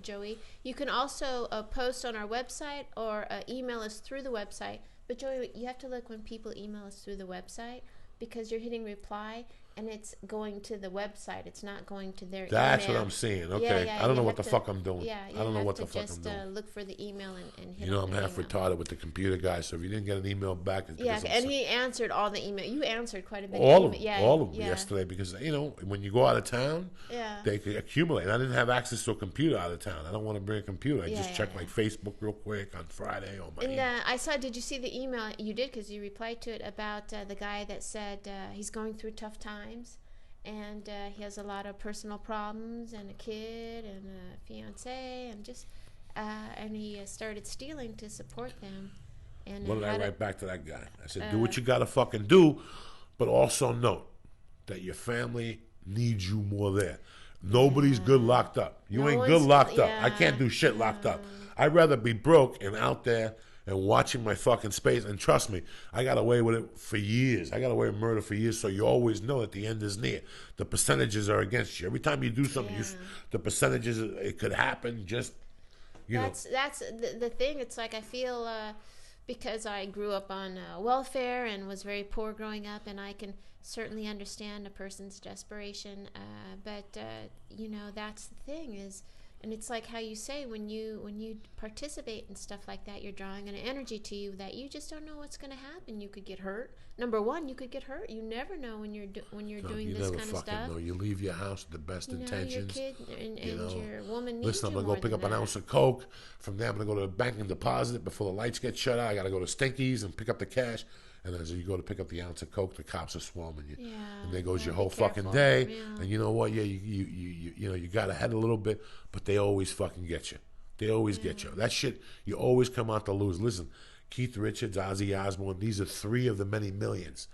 Joey, you can also post on our website or email us through the website. But Joey, you have to look when people email us through the website because you're hitting reply and it's going to the website. It's not going to their That's email. what I'm saying. Okay. I don't know what the fuck I'm doing. Yeah, I don't know what the fuck I'm doing. Look for the email and hit You know, on I'm the half email. retarded with the computer guy, so if you didn't get an email back, it's because and he answered all the email. You answered quite a bit. all of them yesterday, because you know when you go out of town, they could accumulate. And I didn't have access to a computer out of town. I don't want to bring a computer. I just check like Facebook real quick on Friday or my. And I saw. Did you see the email? You did, because you replied to it about the guy that said he's going through tough times. And he has a lot of personal problems, and a kid, and a fiance, and just and he started stealing to support them. And what did I write back to that guy? I said, do what you gotta fucking do, but also note that your family needs you more there. Nobody's good locked up. You ain't good locked up. I can't do shit locked up. I'd rather be broke and out there and watching my fucking space. And trust me, I got away with it for years. I got away with murder for years, so you always know that the end is near. The percentages are against you. Every time you do something, the percentages, it could happen just, you know. That's the thing. It's like I feel, because I grew up on welfare and was very poor growing up, and I can certainly understand a person's desperation. But you know, that's the thing is, and it's like how you say, when you participate in stuff like that, you're drawing an energy to you that you just don't know what's going to happen. You could get hurt. Number one, you could get hurt. You never know when you're doing this kind of stuff. Know. You leave your house with the best intentions. Your kid and your woman needs Listen, I'm going to go pick up an ounce of Coke. From there, I'm going to go to the bank and deposit it before the lights get shut out. I got to go to Stinky's and pick up the cash. And as you go to pick up the ounce of Coke, the cops are swarming you. And there goes your whole fucking day. And you know what? Yeah, you know, you got ahead a little bit, but they always fucking get you. They always get you. That shit, you always come out to lose. Listen, Keith Richards, Ozzy Osbourne, these are 3 of the many millions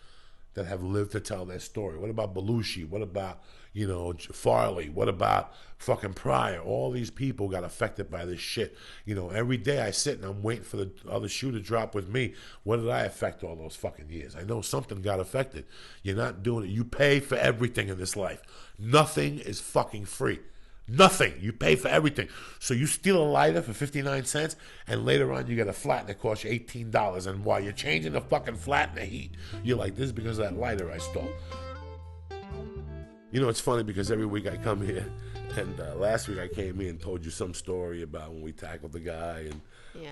that have lived to tell their story. What about Belushi? What about, you know, Farley? What about fucking Pryor? All these people got affected by this shit. You know, every day I sit and I'm waiting for the other shoe to drop with me. What did I affect all those fucking years? I know something got affected. You're not doing it. You pay for everything in this life. Nothing is fucking free. Nothing. You pay for everything. So you steal a lighter for 59 cents, and later on you get a flat that costs you $18. And while you're changing the fucking flat in the heat, you're like, this is because of that lighter I stole. You know, it's funny because every week I come here, and last week I came here and told you some story about when we tackled the guy and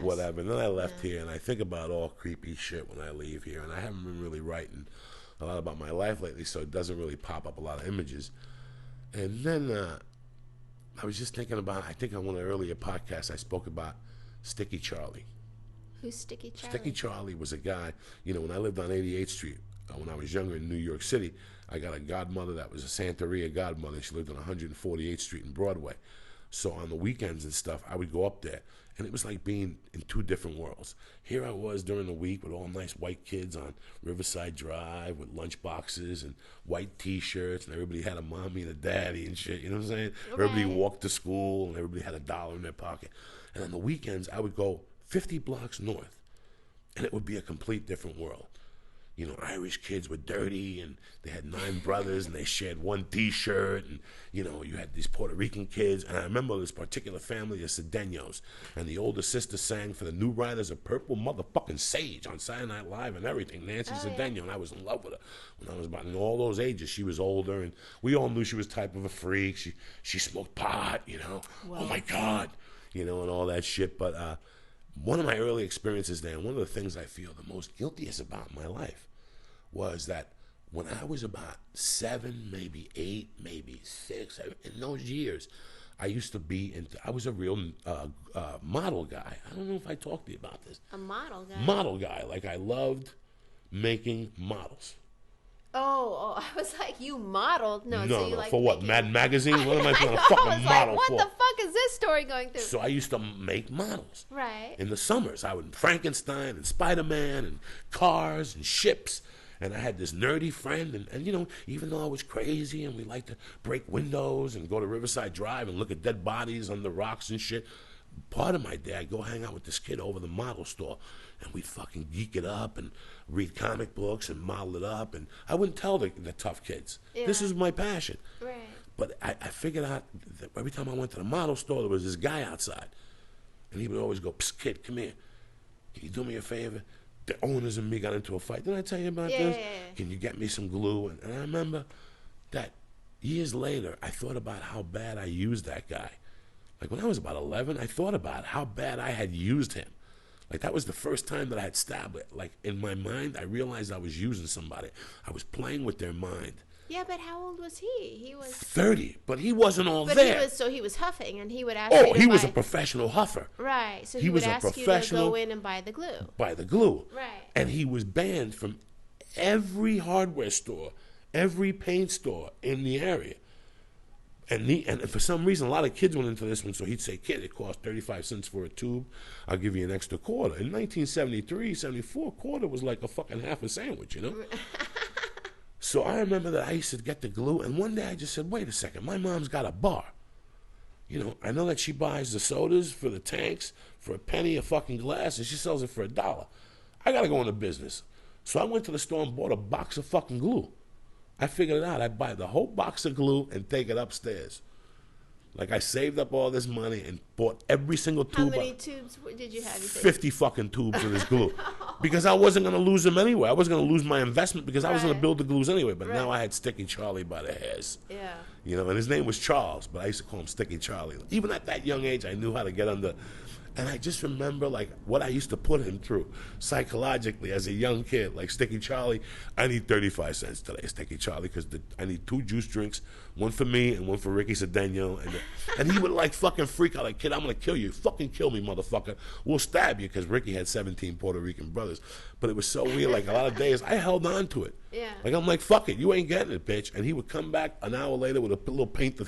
whatever. And then I left here, and I think about all creepy shit when I leave here. And I haven't been really writing a lot about my life lately, so it doesn't really pop up a lot of images. And then I was just thinking about, I think on one of the earlier podcasts I spoke about Sticky Charlie. Who's Sticky Charlie? Sticky Charlie was a guy, you know, when I lived on 88th Street, when I was younger in New York City, I got a godmother that was a Santeria godmother. She lived on 148th Street in Broadway. So on the weekends and stuff, I would go up there, and it was like being in 2 different worlds. Here I was during the week with all nice white kids on Riverside Drive with lunch boxes and white T-shirts, and everybody had a mommy and a daddy and shit, you know what I'm saying? Okay. Everybody walked to school, and everybody had $1 in their pocket. And on the weekends, I would go 50 blocks north, and it would be a complete different world. You know, Irish kids were dirty, and they had 9 brothers, and they shared 1 T-shirt, and, you know, you had these Puerto Rican kids. And I remember this particular family, the Cedeños, and the older sister sang for the New Riders of Purple motherfucking Sage on Saturday Night Live and everything, Nancy Cedeño, and I was in love with her. When I was about in all those ages, she was older, and we all knew she was type of a freak. She smoked pot, you know. Wow. Oh, my God, you know, and all that shit. But one of my early experiences there, and one of the things I feel the most guiltiest about in my life, was that when I was about 7, maybe 8, maybe 6, in those years, I used to be I was a real model guy. I don't know if I talked to you about this. A model guy? Model guy. Like, I loved making models. Oh, I was like, you modeled? No, so you like for what? Mad Magazine? What am I going to fucking model like, for? What the fuck is this story going through? So I used to make models. Right. In the summers, I would Frankenstein and Spider-Man and cars and ships. And I had this nerdy friend, and you know, even though I was crazy and we liked to break windows and go to Riverside Drive and look at dead bodies on the rocks and shit, part of my day I'd go hang out with this kid over the model store, and we'd fucking geek it up and read comic books and model it up, and I wouldn't tell the tough kids. Yeah. This is my passion. Right. But I figured out that every time I went to the model store, there was this guy outside, and he would always go, "Psst, kid, come here. Can you do me a favor? The owners and me got into a fight. Didn't I tell you about this? Yeah. Can you get me some glue?" And I remember that years later, I thought about how bad I used that guy. Like when I was about 11, I thought about how bad I had used him. Like that was the first time that I had stabbed it. Like in my mind, I realized I was using somebody. I was playing with their mind. Yeah, but how old was he? He was 30, but he wasn't all there. He was huffing, and he would ask you to he was a professional huffer. Right, so he would ask you to go in and buy the glue. Right. And he was banned from every hardware store, every paint store in the area. And for some reason, a lot of kids went into this one, so he'd say, kid, it costs 35 cents for a tube. I'll give you an extra quarter. In 1973, 74, a quarter was like a fucking half a sandwich, you know? So I remember that I used to get the glue, and one day I just said, wait a second, my mom's got a bar. You know, I know that she buys the sodas for the tanks for a penny a fucking glass, and she sells it for $1. I got to go into business. So I went to the store and bought a box of fucking glue. I figured it out. I'd buy the whole box of glue and take it upstairs. Like I saved up all this money and bought every single tube. How many tubes did you have? 50 fucking tubes of this glue. Because I wasn't going to lose them anyway. I wasn't going to lose my investment because I was going to build the glues anyway. But now I had Sticky Charlie by the hairs. Yeah. You know, and his name was Charles, but I used to call him Sticky Charlie. Even at that young age, I knew how to get under. And I just remember, like, what I used to put him through psychologically as a young kid. Like, Sticky Charlie, I need 35 cents today, Sticky Charlie, because I need 2 juice drinks, one for me and one for Ricky Cedeno. And he would, like, fucking freak out, like, kid, I'm going to kill you. Fucking kill me, motherfucker. We'll stab you, because Ricky had 17 Puerto Rican brothers. But it was so weird. Like, a lot of days, I held on to it. Yeah. Like, I'm like, fuck it, you ain't getting it, bitch. And he would come back an hour later with a little paint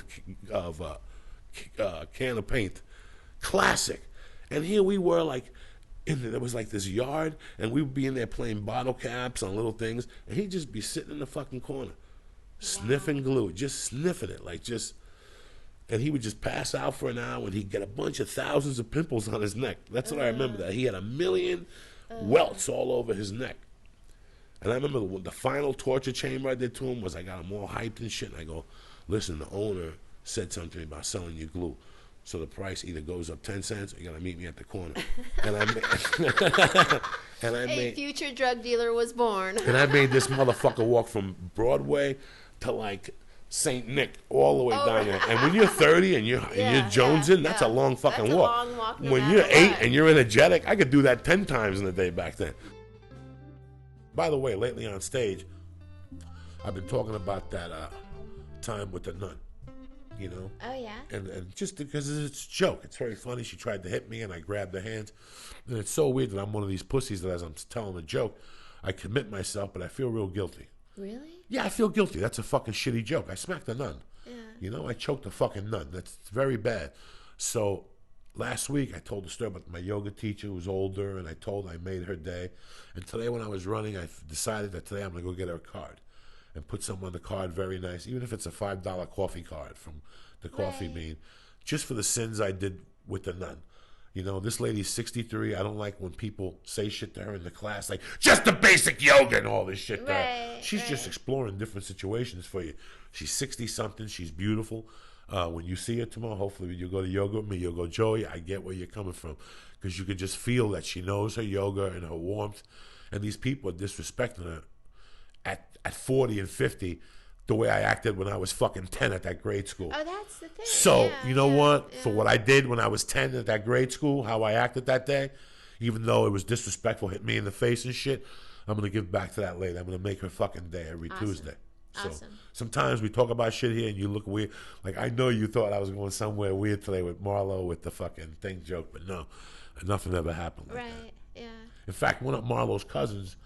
can of paint. Classic. And here we were, like, there was like this yard, and we would be in there playing bottle caps on little things, and he'd just be sitting in the fucking corner, sniffing glue, just sniffing it, like just, and he would just pass out for an hour, and he'd get a bunch of thousands of pimples on his neck. That's what I remember, that he had 1 million welts all over his neck. And I remember the final torture chamber I did to him was I got him all hyped and shit, and I go, listen, the owner said something to me about selling you glue. So the price either goes up 10 cents or you're going to meet me at the corner. And I made... A future drug dealer was born. And I made this motherfucker walk from Broadway to, like, St. Nick all the way down there. And when you're 30 and you're jonesing, that's a long fucking walk. Long walk when you're 8 and you're energetic, I could do that 10 times in a day back then. By the way, lately on stage, I've been talking about that time with the nun. You know? Oh, yeah? And just because it's a joke. It's very funny. She tried to hit me, and I grabbed her hands. And it's so weird that I'm one of these pussies that as I'm telling a joke, I commit myself, but I feel real guilty. Really? Yeah, I feel guilty. That's a fucking shitty joke. I smacked a nun. Yeah. You know, I choked a fucking nun. That's very bad. So last week, I told the story about my yoga teacher who was older, and I made her day. And today when I was running, I decided that today I'm going to go get her a card. And put some on the card, very nice, even if it's a $5 coffee card from the Coffee Bean, just for the sins I did with the nun. You know, this lady's 63. I don't like when people say shit to her in the class, like, just the basic yoga and all this shit to her. She's just exploring different situations for you. She's 60-something. She's beautiful. When you see her tomorrow, hopefully you'll go to yoga with me. You'll go, Joey, I get where you're coming from. Because you could just feel that she knows her yoga and her warmth. And these people are disrespecting her at 40 and 50 the way I acted when I was fucking 10 at that grade school. Oh, that's the thing. So, you know what? For what I did when I was 10 at that grade school, how I acted that day, even though it was disrespectful, hit me in the face and shit, I'm going to give back to that lady. I'm going to make her fucking day every Tuesday. So sometimes we talk about shit here and you look weird. Like, I know you thought I was going somewhere weird today with Marlo with the fucking thing joke, but no, nothing ever happened like that. Yeah. In fact, one of Marlo's cousins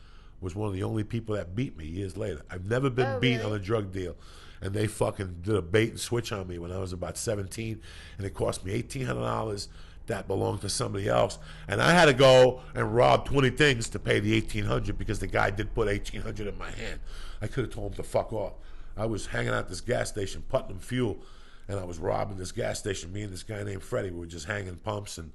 was one of the only people that beat me years later. I've never been beat on a drug deal. And they fucking did a bait and switch on me when I was about 17. And it cost me $1,800 that belonged to somebody else. And I had to go and rob 20 things to pay the $1,800 because the guy did put $1,800 in my hand. I could have told him to fuck off. I was hanging out at this gas station, Putnam Fuel, and I was robbing this gas station. Me and this guy named Freddie, we were just hanging pumps. And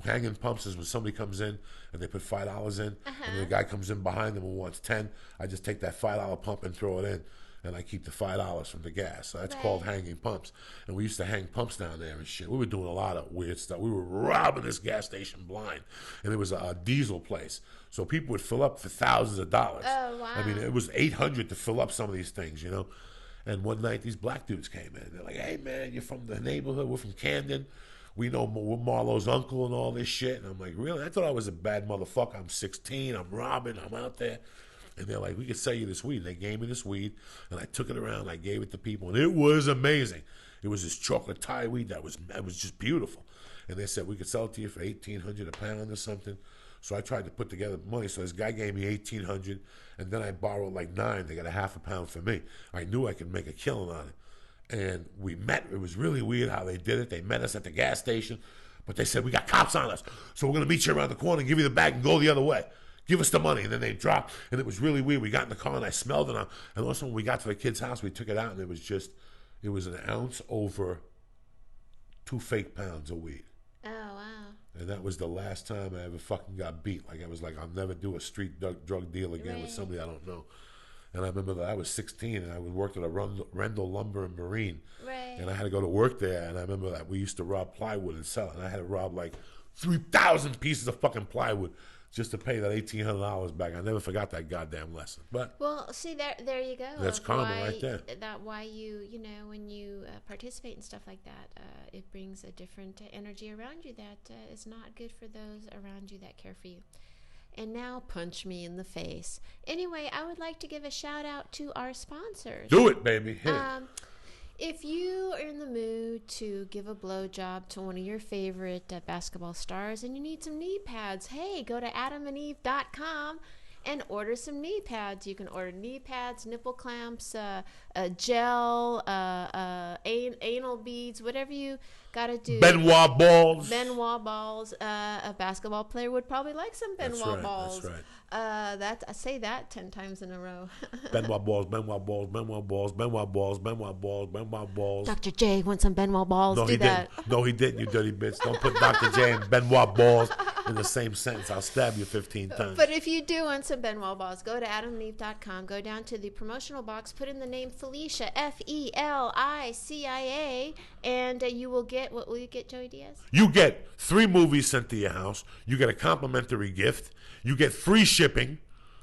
hanging pumps is when somebody comes in and they put $5 in, and the guy comes in behind them and wants 10. I just take that $5 pump and throw it in, and I keep the $5 from the gas. So that's called hanging pumps. And we used to hang pumps down there and shit. We were doing a lot of weird stuff. We were robbing this gas station blind, and it was a diesel place. So people would fill up for thousands of dollars. Oh, wow. I mean, it was $800 to fill up some of these things, you know. And one night, these black dudes came in. They're like, hey, man, you're from the neighborhood. We're from Camden. We know we're Marlo's uncle and all this shit. And I'm like, really? I thought I was a bad motherfucker. I'm 16. I'm robbing. I'm out there. And they're like, we could sell you this weed. And they gave me this weed, and I took it around. And I gave it to people, and it was amazing. It was this chocolate Thai weed that was just beautiful. And they said we could sell it to you for $1,800 a pound or something. So I tried to put together money. So this guy gave me $1,800, and then I borrowed like $9. They got a half a pound for me. I knew I could make a killing on it. And we met. It was really weird how they did it. They met us at the gas station, but they said, we got cops on us, so we're going to meet you around the corner and give you the bag and go the other way. Give us the money. And then they dropped, and it was really weird. We got in the car, and I smelled it. And also when we got to the kid's house, we took it out, and it was an ounce over 2 fake pounds of weed. Oh, wow. And that was the last time I ever fucking got beat. Like, I was like, I'll never do a street drug deal again with somebody I don't know. And I remember that I was 16, and I worked at a Rendell Lumber and Marine. Right. And I had to go to work there, and I remember that we used to rob plywood and sell it. And I had to rob like 3,000 pieces of fucking plywood just to pay that $1,800 back. I never forgot that goddamn lesson. But well, see, there you go. That's karma right there. Why you when you participate in stuff like that, it brings a different energy around you that is not good for those around you that care for you. And now punch me in the face. Anyway, I would like to give a shout out to our sponsors. Do it, baby. Hit it. If you are in the mood to give a blowjob to one of your favorite basketball stars and you need some knee pads, hey, go to adamandeve.com and order some knee pads. You can order knee pads, nipple clamps, gel, anal beads, whatever you got to do. Benoit balls. Benoit balls. A basketball player would probably like some Benoit balls. That's right. I say that 10 times in a row. Benoit balls, Benoit balls, Benoit balls, Benoit balls, Benoit balls, Benoit balls. Dr. J wants some Benoit balls. No, he didn't. No, he didn't, you dirty bitch. Don't put Dr. J and Benoit balls in the same sentence. I'll stab you 15 times. But if you do want some Benoit balls, go to adamandeve.com, go down to the promotional box, put in the name Felicia, Felicia, and you will get, what will you get, Joey Diaz? You get 3 movies sent to your house. You get a complimentary gift. You get free shipping.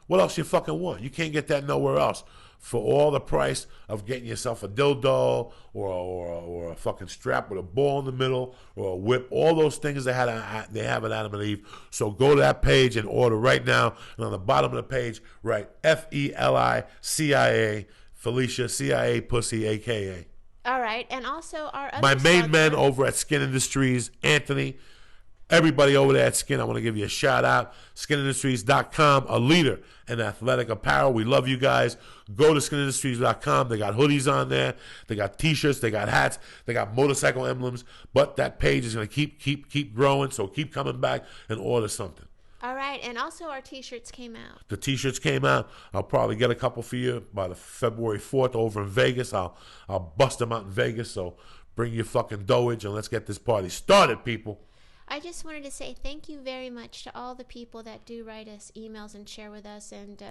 What else you fucking want? You can't get that nowhere else. For all the price of getting yourself a dildo or a fucking strap with a ball in the middle or a whip, all those things they have at Adam and Eve. So go to that page and order right now. And on the bottom of the page, write Felicia, Felicia, CIA, pussy, AKA. All right. And also our other my main man over at Skin Industries, Anthony. Everybody over there at Skin, I want to give you a shout out. SkinIndustries.com, a leader in athletic apparel. We love you guys. Go to SkinIndustries.com. They got hoodies on there. They got T-shirts. They got hats. They got motorcycle emblems. But that page is going to keep growing. So keep coming back and order something. All right, and also our T-shirts came out. The T-shirts came out. I'll probably get a couple for you by the February 4th over in Vegas. I'll bust them out in Vegas. So bring your fucking dougage and let's get this party started, people. I just wanted to say thank you very much to all the people that do write us emails and share with us. And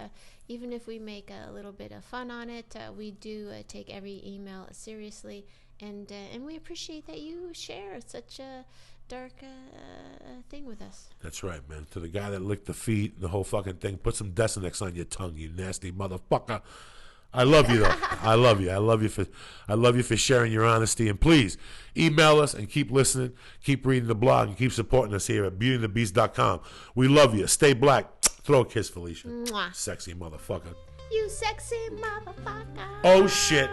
even if we make a little bit of fun on it, we do take every email seriously. And we appreciate that you share such a dark thing with us. That's right, man. To the guy that licked the feet and the whole fucking thing, put some Desenex on your tongue, you nasty motherfucker. I love you, though. I love you. I love you for sharing your honesty. And please email us and keep listening, keep reading the blog, and keep supporting us here at BeautyandTheBeast.com. We love you. Stay black. Throw a kiss, Felicia. Mwah. Sexy motherfucker. You sexy motherfucker. Oh shit.